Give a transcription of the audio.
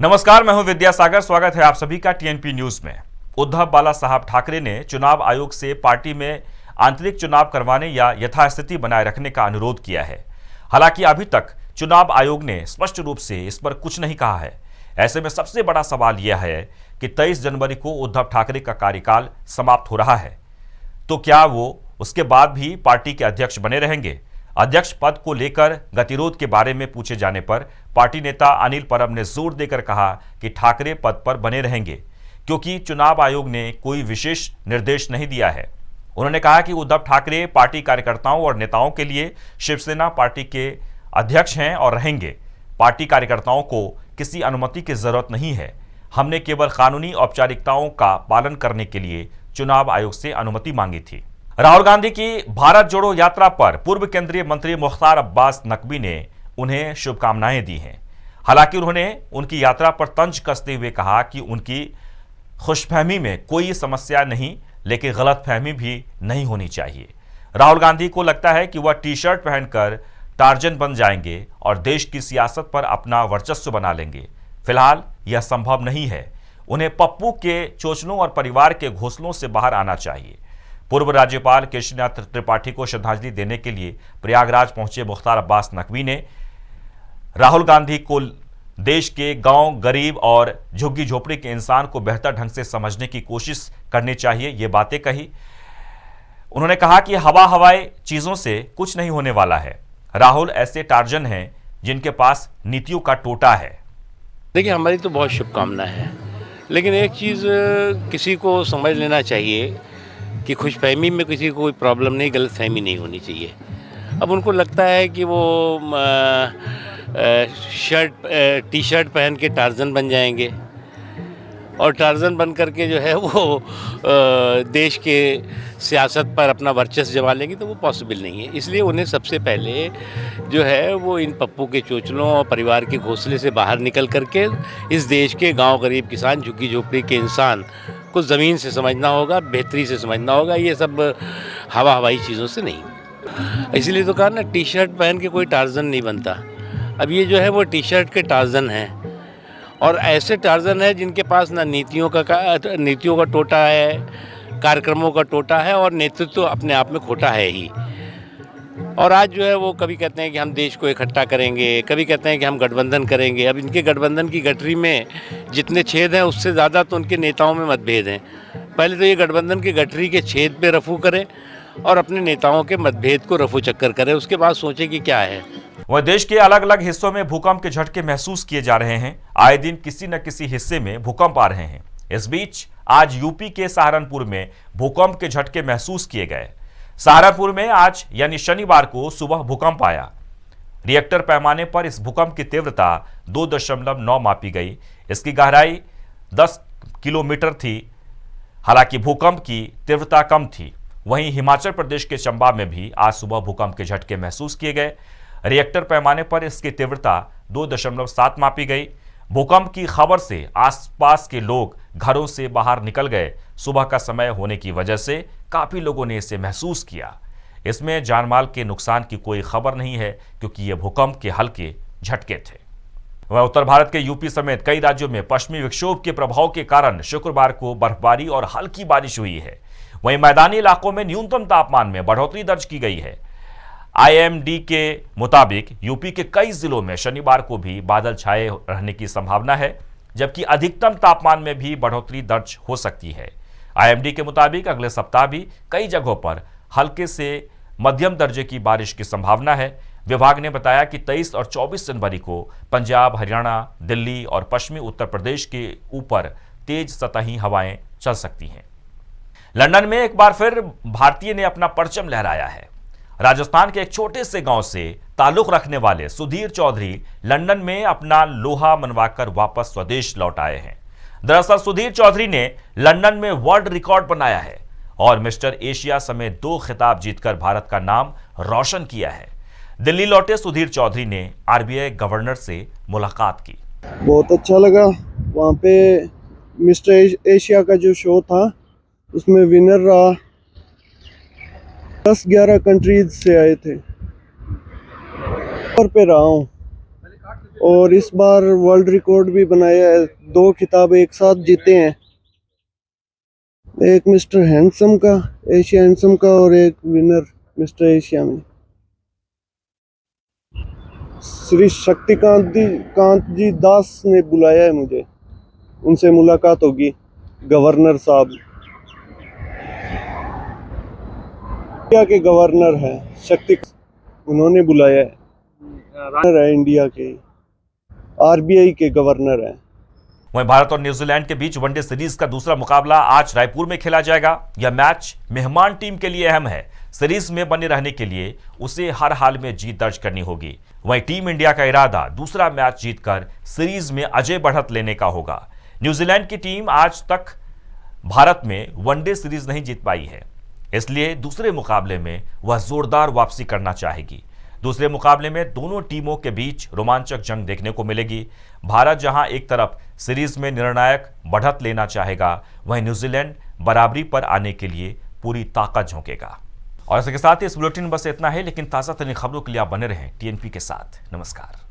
नमस्कार, मैं हूं विद्यासागर। स्वागत है आप सभी का टीएनपी न्यूज में। उद्धव बाला साहब ठाकरे ने चुनाव आयोग से पार्टी में आंतरिक चुनाव करवाने या यथास्थिति बनाए रखने का अनुरोध किया है। हालांकि अभी तक चुनाव आयोग ने स्पष्ट रूप से इस पर कुछ नहीं कहा है। ऐसे में सबसे बड़ा सवाल यह है कि 23 जनवरी को उद्धव ठाकरे का कार्यकाल समाप्त हो रहा है, तो क्या वो उसके बाद भी पार्टी के अध्यक्ष बने रहेंगे? अध्यक्ष पद को लेकर गतिरोध के बारे में पूछे जाने पर पार्टी नेता अनिल परब ने जोर देकर कहा कि ठाकरे पद पर बने रहेंगे, क्योंकि चुनाव आयोग ने कोई विशेष निर्देश नहीं दिया है। उन्होंने कहा कि उद्धव ठाकरे पार्टी कार्यकर्ताओं और नेताओं के लिए शिवसेना पार्टी के अध्यक्ष हैं और रहेंगे। पार्टी कार्यकर्ताओं को किसी अनुमति की जरूरत नहीं है। हमने केवल कानूनी औपचारिकताओं का पालन करने के लिए चुनाव आयोग से अनुमति मांगी थी। राहुल गांधी की भारत जोड़ो यात्रा पर पूर्व केंद्रीय मंत्री मुख्तार अब्बास नकवी ने उन्हें शुभकामनाएं दी हैं। हालांकि उन्होंने उनकी यात्रा पर तंज कसते हुए कहा कि उनकी खुशफहमी में कोई समस्या नहीं, लेकिन गलतफहमी भी नहीं होनी चाहिए। राहुल गांधी को लगता है कि वह टी शर्ट पहनकर टार्जन बन जाएंगे और देश की सियासत पर अपना वर्चस्व बना लेंगे। फिलहाल यह संभव नहीं है। उन्हें पप्पू के चोचलों और परिवार के घोंसलों से बाहर आना चाहिए। पूर्व राज्यपाल केशरीनाथ त्रिपाठी को श्रद्धांजलि देने के लिए प्रयागराज पहुंचे मुख्तार अब्बास नकवी ने राहुल गांधी को देश के गांव, गरीब और झुग्गी झोपड़ी के इंसान को बेहतर ढंग से समझने की कोशिश करनी चाहिए, ये बातें कही। उन्होंने कहा कि हवाई चीजों से कुछ नहीं होने वाला है। राहुल ऐसे टार्जन हैं जिनके पास नीतियों का टोटा है। देखिए, हमारी तो बहुत शुभकामना है, लेकिन एक चीज़ किसी को समझ लेना चाहिए कि खुशफहमी में किसी को कोई प्रॉब्लम नहीं, गलतफहमी नहीं होनी चाहिए। अब उनको लगता है कि वो टी शर्ट पहन के टार्जन बन जाएंगे और टार्जन बन करके जो है वो देश के सियासत पर अपना वर्चस्व जमा लेंगे, तो वो पॉसिबल नहीं है। इसलिए उन्हें सबसे पहले जो है वो इन पप्पू के चोचलों और परिवार के घोंसले से बाहर निकल करके इस देश के गांव, गरीब किसान, झुग्गी झोपड़ी के इंसान को ज़मीन से समझना होगा, बेहतरी से समझना होगा। ये सब हवाई चीज़ों से नहीं। इसलिए तो कहा ना, टी शर्ट पहन के कोई टार्जन नहीं बनता। अब ये जो है वो टी शर्ट के टार्जन हैं, और ऐसे टार्जन है जिनके पास ना नीतियों का टोटा है, कार्यक्रमों का टोटा है, और नेतृत्व तो अपने आप में खोटा है ही। और आज जो है वो कभी कहते हैं कि हम देश को इकट्ठा करेंगे, कभी कहते हैं कि हम गठबंधन करेंगे। अब इनके गठबंधन की गठरी में जितने छेद हैं उससे ज़्यादा तो उनके नेताओं में मतभेद हैं। पहले तो ये गठबंधन की गठरी के छेद पे रफू करें और अपने नेताओं के मतभेद को रफू चक्कर करें, उसके बाद सोचें कि क्या है। वह देश के अलग अलग हिस्सों में भूकंप के झटके महसूस किए जा रहे हैं। आए दिन किसी न किसी हिस्से में भूकंप आ रहे हैं। इस बीच आज यूपी के सहारनपुर में भूकंप के झटके महसूस किए गए। सहारनपुर में आज यानी शनिवार को सुबह भूकंप आया। रिएक्टर पैमाने पर इस भूकंप की तीव्रता 2.9 मापी गई। इसकी गहराई 10 किलोमीटर थी। हालांकि भूकंप की तीव्रता कम थी। वहीं हिमाचल प्रदेश के चंबा में भी आज सुबह भूकंप के झटके महसूस किए गए। रिएक्टर पैमाने पर इसकी तीव्रता 2.7 मापी गई। भूकंप की खबर से आसपास के लोग घरों से बाहर निकल गए। सुबह का समय होने की वजह से काफी लोगों ने इसे महसूस किया। इसमें जानमाल के नुकसान की कोई खबर नहीं है, क्योंकि ये भूकंप के हल्के झटके थे। वह उत्तर भारत के यूपी समेत कई राज्यों में पश्चिमी विक्षोभ के प्रभाव के कारण शुक्रवार को बर्फबारी और हल्की बारिश हुई है। वहीं मैदानी इलाकों में न्यूनतम तापमान में बढ़ोतरी दर्ज की गई है। आईएमडी के मुताबिक यूपी के कई जिलों में शनिवार को भी बादल छाए रहने की संभावना है, जबकि अधिकतम तापमान में भी बढ़ोतरी दर्ज हो सकती है। आईएमडी के मुताबिक अगले सप्ताह भी कई जगहों पर हल्के से मध्यम दर्जे की बारिश की संभावना है। विभाग ने बताया कि 23 और 24 जनवरी को पंजाब, हरियाणा, दिल्ली और पश्चिमी उत्तर प्रदेश के ऊपर तेज सतही हवाएं चल सकती हैं। लंदन में एक बार फिर भारतीय ने अपना परचम लहराया है। राजस्थान के एक छोटे से गांव से ताल्लुक रखने वाले सुधीर चौधरी लंदन में अपना लोहा मनवाकर वापस स्वदेश लौट आए हैं। दरअसल सुधीर चौधरी ने लंदन में वर्ल्ड रिकॉर्ड बनाया है और मिस्टर एशिया समेत 2 खिताब जीतकर भारत का नाम रोशन किया है। दिल्ली लौटे सुधीर चौधरी ने आरबीआई गवर्नर से मुलाकात की। बहुत अच्छा लगा। वहाँ पे मिस्टर एशिया का जो शो था उसमें विनर रहा। 10-11 कंट्रीज से आए थे। पर पे रहा हूँ और इस बार वर्ल्ड रिकॉर्ड भी बनाया है, 2 खिताब एक साथ जीते हैं, एक मिस्टर हैंडसम का, एशिया हैंडसम का, और एक विनर मिस्टर एशिया में। श्री कांत जी दास ने बुलाया है मुझे, उनसे मुलाकात होगी। गवर्नर साहब, इंडिया के गवर्नर हैं उन्होंने बुलाया है इंडिया के, आरबीआई के गवर्नर हैं। वहीं भारत और न्यूजीलैंड के बीच वनडे सीरीज का दूसरा मुकाबला आज रायपुर में खेला जाएगा। यह मैच मेहमान टीम के लिए अहम है। सीरीज में बने रहने के लिए उसे हर हाल में जीत दर्ज करनी होगी। वहीं टीम इंडिया का इरादा दूसरा मैच जीतकर सीरीज में अजय बढ़त लेने का होगा। न्यूजीलैंड की टीम आज तक भारत में वनडे सीरीज नहीं जीत पाई है, इसलिए दूसरे मुकाबले में वह जोरदार वापसी करना चाहेगी। दूसरे मुकाबले में दोनों टीमों के बीच रोमांचक जंग देखने को मिलेगी। भारत जहां एक तरफ सीरीज में निर्णायक बढ़त लेना चाहेगा, वहीं न्यूजीलैंड बराबरी पर आने के लिए पूरी ताकत झोंकेगा। और इसके साथ ही इस बुलेटिन में बस इतना है, लेकिन ताज़ा तरीन खबरों के लिए आप बने रहें टीएनपी के साथ। नमस्कार।